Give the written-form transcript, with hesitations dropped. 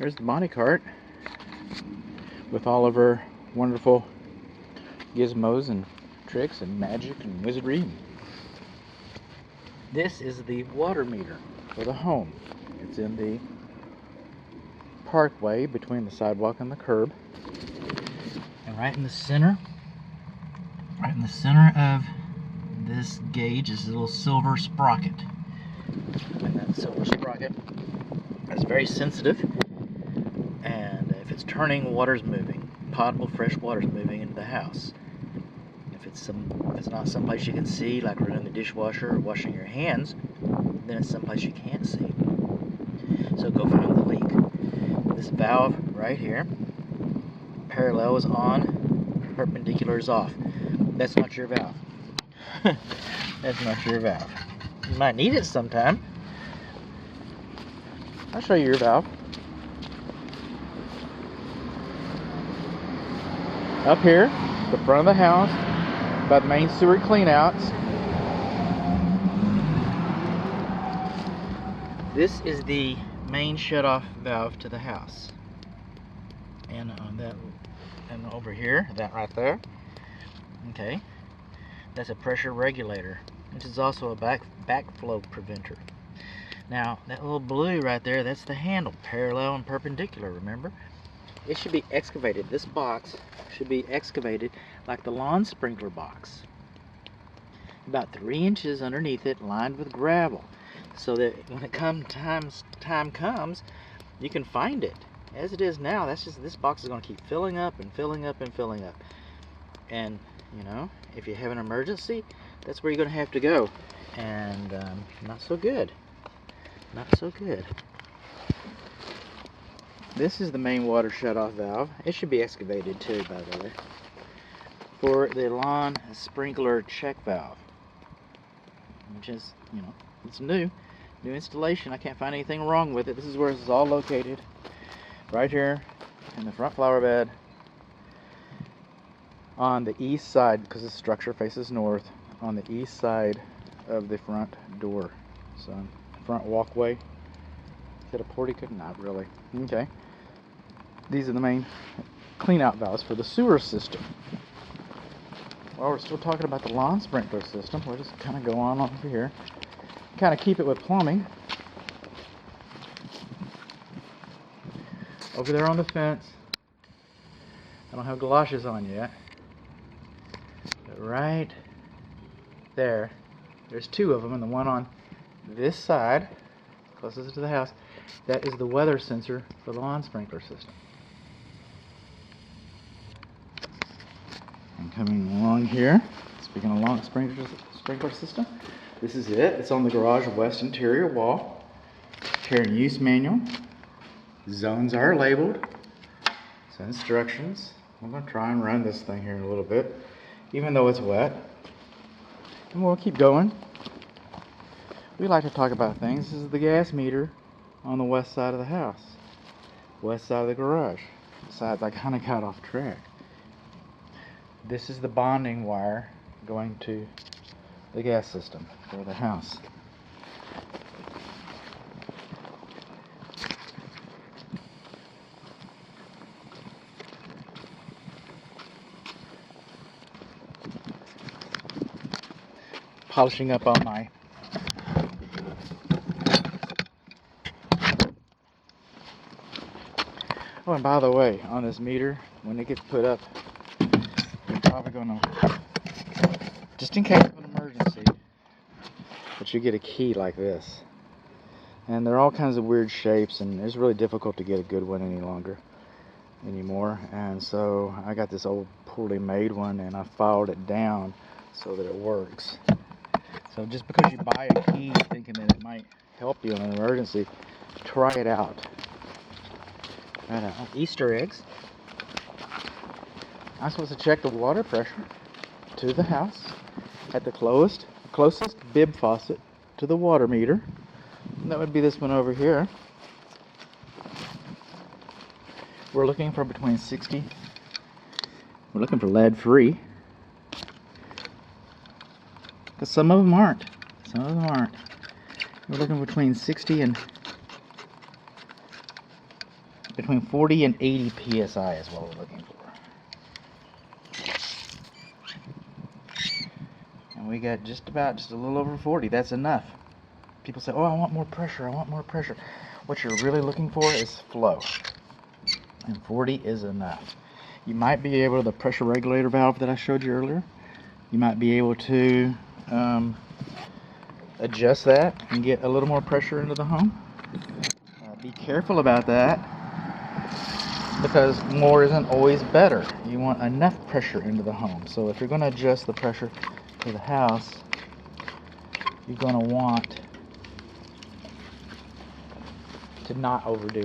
There's the Bonnie cart with all of her wonderful gizmos and tricks and magic and wizardry. This is the water meter for the home. It's in the parkway between the sidewalk and the curb. And right in the center of this gauge is a little silver sprocket. And that silver sprocket is very sensitive, and if it's turning, water's moving. Potable fresh water's moving into the house. If it's not someplace you can see, like running the dishwasher or washing your hands, then it's someplace you can't see. So go find the leak. This valve right here, parallel is on, perpendicular is off. That's not your valve. That's not your valve. You might need it sometime. I'll show you your valve. Up here, the front of the house, by the main sewer cleanouts. This is the main shutoff valve to the house. And on that, and over here, that right there. Okay, that's a pressure regulator, which is also a backflow preventer. Now, that little blue right there, that's the handle, parallel and perpendicular, remember? It should be excavated. This box should be excavated like the lawn sprinkler box. About 3 inches underneath it, lined with gravel, so that when it time comes, you can find it. As it is now, this box is going to keep filling up and filling up and filling up. And, you know, if you have an emergency, that's where you're going to have to go. And not so good. Not so good. This is the main water shutoff valve. It should be excavated too, by the way, for the lawn sprinkler check valve, which is, you know, it's new installation. I can't find anything wrong with it. This is where this is all located, right here in the front flower bed on the east side, because the structure faces north, on the east side of the front door. So front walkway. Is it a portico? Not really. Okay. These are the main clean-out valves for the sewer system. While we're still talking about the lawn sprinkler system, we'll just kind of go on over here. Kind of keep it with plumbing. Over there on the fence. I don't have galoshes on yet. But right there, there's 2 of them, and the one on this side, closest to the house, that is the weather sensor for the lawn sprinkler system. And coming along here, speaking of lawn sprinkler system, this is it. It's on the garage west interior wall. Care and use manual. Zones are labeled. So instructions. I'm going to try and run this thing here in a little bit, even though it's wet. And we'll keep going. We like to talk about things. This is the gas meter on the west side of the house. West side of the garage. Besides, I kind of got off track. This is the bonding wire going to the gas system for the house. Polishing up on my oh, and by the way, on this meter, when it gets put up, you're probably going to, just in case of an emergency, but you get a key like this. And they're all kinds of weird shapes, and it's really difficult to get a good one anymore. And so I got this old poorly made one, and I filed it down so that it works. So just because you buy a key thinking that it might help you in an emergency, try it out. Easter eggs. I'm supposed to check the water pressure to the house at the closest bib faucet to the water meter. And that would be this one over here. We're looking for between 60. We're looking for lead free. But some of them aren't. We're looking between 60 and Between 40 and 80 psi is what we're looking for. And we got just a little over 40. That's enough. People say, oh, I want more pressure, I want more pressure. What you're really looking for is flow. And 40 is enough. You might be able to, the pressure regulator valve that I showed you earlier, you might be able to adjust that and get a little more pressure into the home. Be careful about that, because more isn't always better. You want enough pressure into the home. So if you're going to adjust the pressure to the house, you're going to want to not overdo